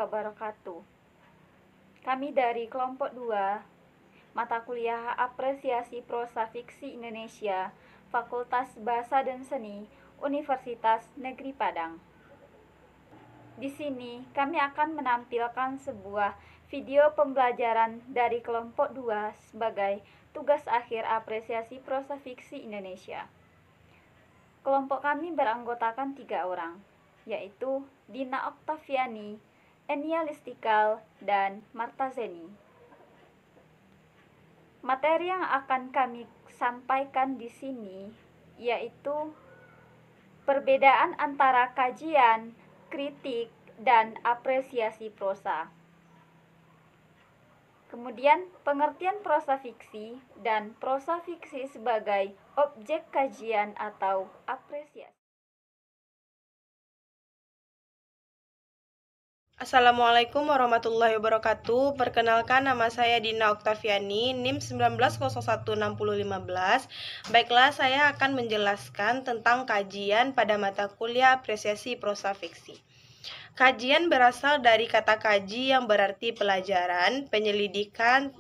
wabarakatuh. Kami dari kelompok 2, mata kuliah Apresiasi Prosa Fiksi Indonesia, Fakultas Bahasa dan Seni, Universitas Negeri Padang. Di sini kami akan menampilkan sebuah video pembelajaran dari kelompok 2 sebagai tugas akhir Apresiasi Prosa Fiksi Indonesia. Kelompok kami beranggotakan 3 orang, yaitu Dina Oktaviani, Enia Listikal, dan Marta Zeni. Materi yang akan kami sampaikan di sini yaitu perbedaan antara kajian, kritik, dan apresiasi prosa. Kemudian pengertian prosa fiksi dan prosa fiksi sebagai objek kajian atau apresiasi. Assalamualaikum warahmatullahi wabarakatuh. Perkenalkan, nama saya Dina Oktaviani, NIM 19016015. Baiklah, saya akan menjelaskan tentang kajian pada mata kuliah apresiasi prosa fiksi. Kajian berasal dari kata kaji yang berarti pelajaran, penyelidikan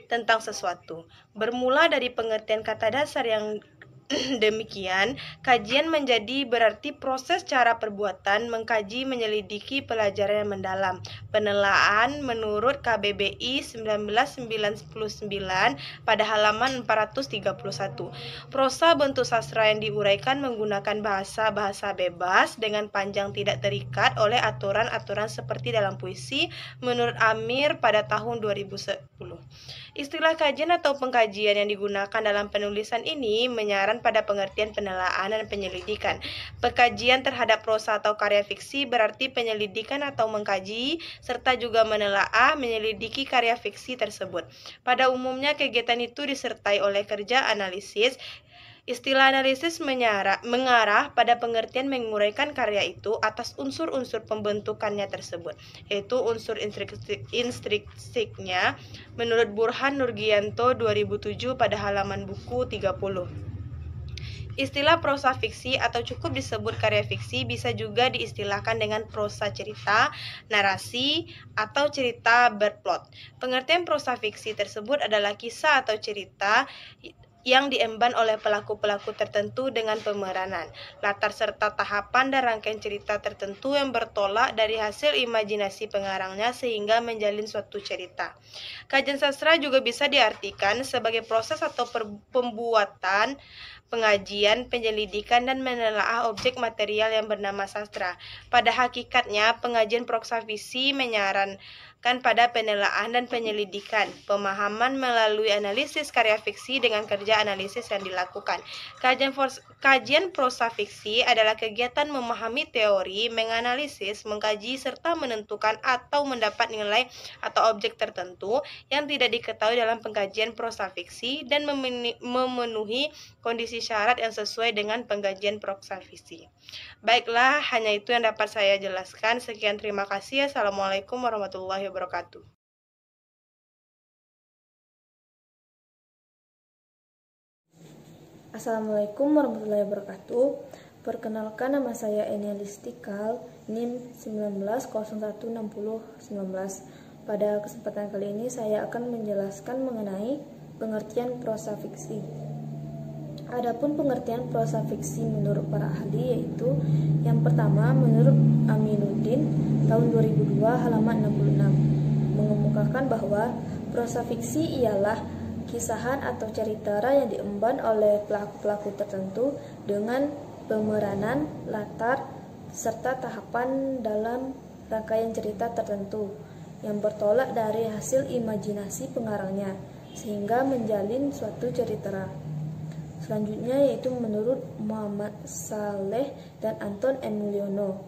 tentang sesuatu. Bermula dari pengertian kata dasar yang demikian, kajian menjadi berarti proses cara perbuatan mengkaji, menyelidiki pelajaran yang mendalam. Penelaahan menurut KBBI 1999 pada halaman 431. Prosa bentuk sastra yang diuraikan menggunakan bahasa bebas dengan panjang tidak terikat oleh aturan-aturan seperti dalam puisi menurut Amir pada tahun 2010. Istilah kajian atau pengkajian yang digunakan dalam penulisan ini menyaran pada pengertian penelaahan dan penyelidikan. Pengkajian terhadap prosa atau karya fiksi berarti penyelidikan atau mengkaji, serta juga menelaah, menyelidiki karya fiksi tersebut. Pada umumnya kegiatan itu disertai oleh kerja analisis. Istilah analisis mengarah pada pengertian menguraikan karya itu atas unsur-unsur pembentukannya tersebut, yaitu unsur instriksiknya menurut Burhan Nurgianto 2007 pada halaman buku 30. Istilah prosa fiksi atau cukup disebut karya fiksi bisa juga diistilahkan dengan prosa cerita, narasi, atau cerita berplot. Pengertian prosa fiksi tersebut adalah kisah atau cerita yang diemban oleh pelaku-pelaku tertentu dengan pemeranan, latar serta tahapan dan rangkaian cerita tertentu yang bertolak dari hasil imajinasi pengarangnya sehingga menjalin suatu cerita. Kajian sastra juga bisa diartikan sebagai proses atau pembuatan, pengajian, penyelidikan, dan menelaah objek material yang bernama sastra. Pada hakikatnya, pengajian prosa fiksi menyarankan pada penelaahan dan penyelidikan, pemahaman melalui analisis karya fiksi dengan kerja analisis yang dilakukan. Kajian prosa fiksi adalah kegiatan memahami teori, menganalisis, mengkaji, serta menentukan atau mendapat nilai atau objek tertentu yang tidak diketahui dalam pengkajian prosa fiksi dan memenuhi kondisi syarat yang sesuai dengan pengkajian prosa fiksi. Baiklah, hanya itu yang dapat saya jelaskan. Sekian, terima kasih. Assalamualaikum warahmatullahi wabarakatuh. Assalamualaikum warahmatullahi wabarakatuh. Perkenalkan, nama saya Enia Listikal, NIM 19016019. Pada kesempatan kali ini saya akan menjelaskan mengenai pengertian prosa fiksi. Adapun pengertian prosa fiksi menurut para ahli yaitu yang pertama menurut Aminuddin tahun 2002 halaman 66 mengemukakan bahwa prosa fiksi ialah kisahan atau cerita yang diemban oleh pelaku-pelaku tertentu dengan pemeranan, latar, serta tahapan dalam rangkaian cerita tertentu yang bertolak dari hasil imajinasi pengarangnya sehingga menjalin suatu cerita. Selanjutnya yaitu menurut Muhammad Saleh dan Anton N. Mulyono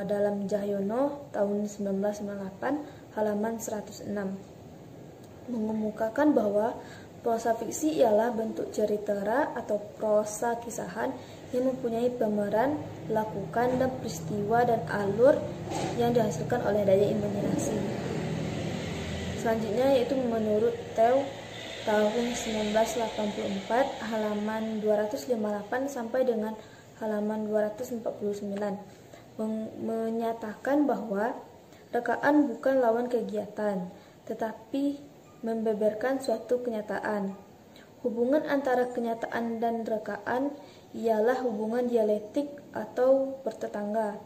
dalam Jahyono tahun 1998 halaman 106 mengemukakan bahwa prosa fiksi ialah bentuk cerita atau prosa kisahan yang mempunyai pemeran, lakukan, dan peristiwa dan alur yang dihasilkan oleh daya imajinasi. Selanjutnya yaitu menurut Theo tahun 1984 halaman 258 sampai dengan halaman 249 menyatakan bahwa Rekaan bukan lawan kegiatan, tetapi membeberkan suatu kenyataan. Hubungan antara kenyataan dan rekaan ialah hubungan dialektik atau bertetangga.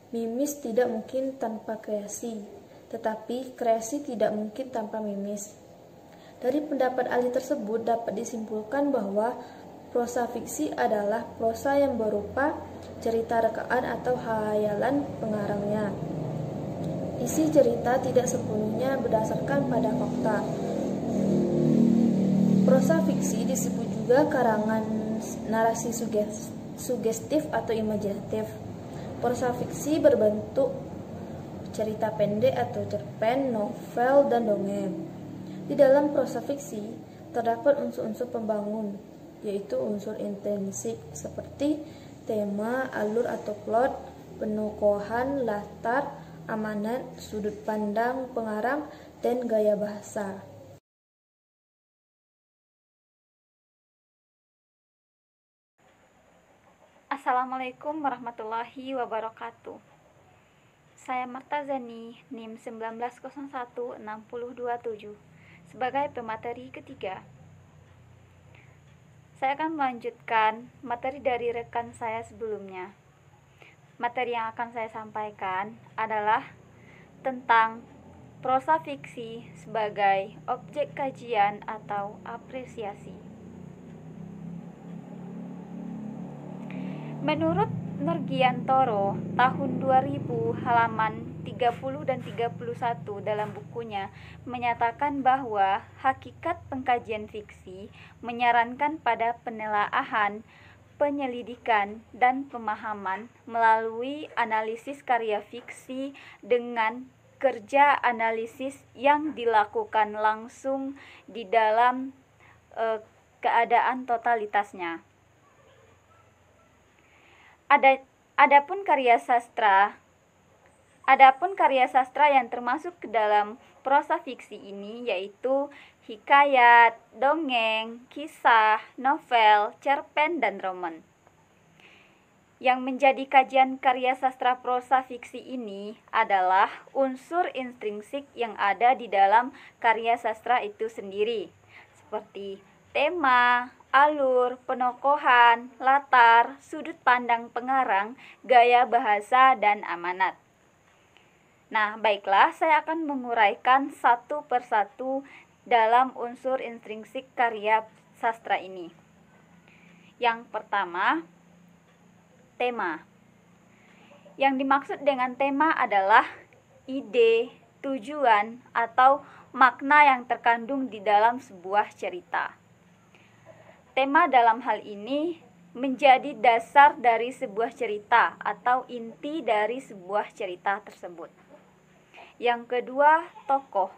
Mimis tidak mungkin tanpa kreasi, tetapi kreasi tidak mungkin tanpa mimis. Dari pendapat ahli tersebut dapat disimpulkan bahwa prosa fiksi adalah prosa yang berupa cerita rekaan atau hayalan pengarangnya. Isi cerita tidak sepenuhnya berdasarkan pada fakta. Prosa fiksi disebut juga karangan narasi sugestif atau imajinatif. Prosa fiksi berbentuk cerita pendek atau cerpen, novel, dan dongeng. Di dalam prosa fiksi terdapat unsur-unsur pembangun, yaitu unsur intrinsik seperti tema, alur atau plot, penokohan, latar, amanat, sudut pandang pengarang, dan gaya bahasa. Assalamualaikum warahmatullahi wabarakatuh. Saya Marta Zani, NIM 19016027, sebagai pemateri ketiga. Saya akan melanjutkan materi dari rekan saya sebelumnya. Materi yang akan saya sampaikan adalah tentang prosa fiksi sebagai objek kajian atau apresiasi. Menurut Nurgiantoro tahun 2000 halaman 30 dan 31 dalam bukunya menyatakan bahwa hakikat pengkajian fiksi menyarankan pada penelaahan, penyelidikan, dan pemahaman melalui analisis karya fiksi dengan kerja analisis yang dilakukan langsung di dalam keadaan totalitasnya. Adapun karya sastra yang termasuk ke dalam prosa fiksi ini yaitu hikayat, dongeng, kisah, novel, cerpen, dan roman. Yang menjadi kajian karya sastra prosa fiksi ini adalah unsur intrinsik yang ada di dalam karya sastra itu sendiri, seperti tema, alur, penokohan, latar, sudut pandang pengarang, gaya bahasa, dan amanat. Nah, baiklah, saya akan menguraikan satu persatu dalam unsur intrinsik karya sastra ini. Yang pertama, tema. Yang dimaksud dengan tema adalah ide, tujuan, atau makna yang terkandung di dalam sebuah cerita. Tema dalam hal ini menjadi dasar dari sebuah cerita atau inti dari sebuah cerita tersebut. Yang kedua, tokoh.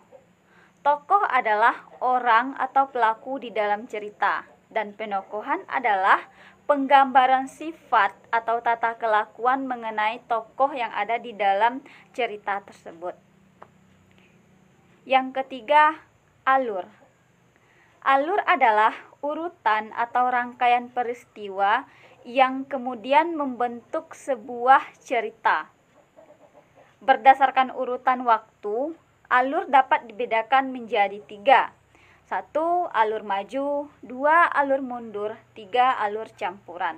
Tokoh adalah orang atau pelaku di dalam cerita, dan penokohan adalah penggambaran sifat atau tata kelakuan mengenai tokoh yang ada di dalam cerita tersebut. Yang ketiga, alur. Alur adalah urutan atau rangkaian peristiwa yang kemudian membentuk sebuah cerita. Berdasarkan urutan waktu, alur dapat dibedakan menjadi 3. 1. Alur maju, 2. Alur mundur, 3. Alur campuran.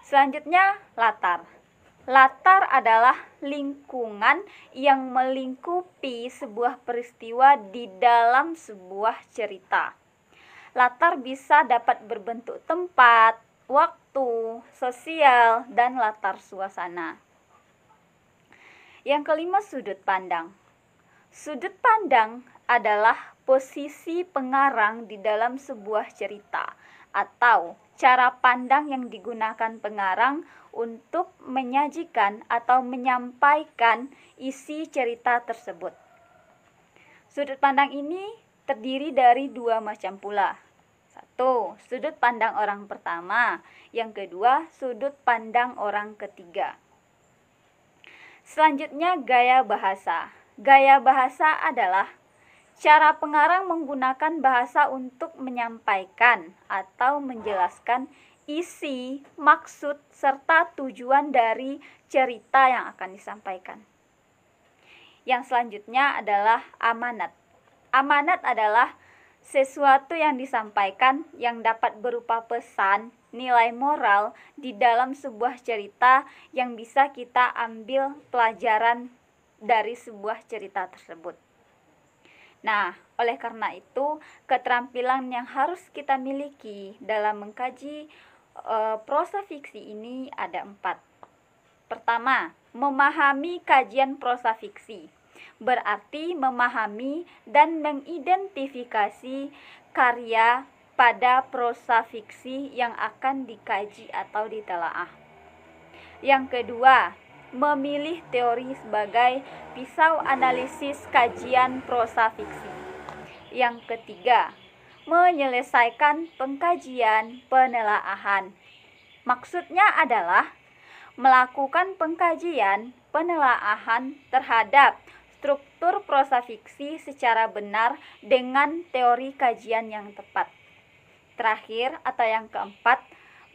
Selanjutnya, latar. Latar adalah lingkungan yang melingkupi sebuah peristiwa di dalam sebuah cerita. Latar bisa dapat berbentuk tempat, waktu, sosial, dan latar suasana. Yang kelima, sudut pandang. Sudut pandang adalah posisi pengarang di dalam sebuah cerita atau cara pandang yang digunakan pengarang untuk menyajikan atau menyampaikan isi cerita tersebut. Sudut pandang ini terdiri dari 2 macam pula. 1. Sudut pandang orang pertama. Yang kedua, sudut pandang orang ketiga. Selanjutnya, gaya bahasa. Gaya bahasa adalah cara pengarang menggunakan bahasa untuk menyampaikan atau menjelaskan isi, maksud, serta tujuan dari cerita yang akan disampaikan. Yang selanjutnya adalah amanat. Amanat adalah sesuatu yang disampaikan yang dapat berupa pesan, nilai moral di dalam sebuah cerita yang bisa kita ambil pelajaran dari sebuah cerita tersebut. Nah, oleh karena itu, keterampilan yang harus kita miliki dalam mengkaji prosa fiksi ini ada 4. Pertama, memahami kajian prosa fiksi. Berarti memahami dan mengidentifikasi karya pada prosa fiksi yang akan dikaji atau ditelaah. Yang kedua, memilih teori sebagai pisau analisis kajian prosa fiksi. Yang ketiga, menyelesaikan pengkajian penelaahan. Maksudnya adalah melakukan pengkajian penelaahan terhadap struktur prosa fiksi secara benar dengan teori kajian yang tepat. Terakhir atau yang keempat,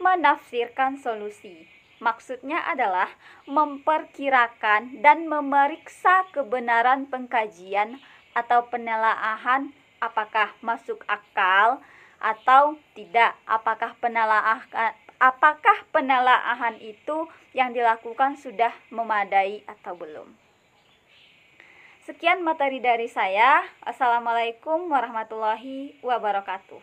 menafsirkan solusi. Maksudnya adalah memperkirakan dan memeriksa kebenaran pengkajian atau penelaahan apakah masuk akal atau tidak, apakah penelaahan itu yang dilakukan sudah memadai atau belum. Sekian materi dari saya. Assalamualaikum warahmatullahi wabarakatuh.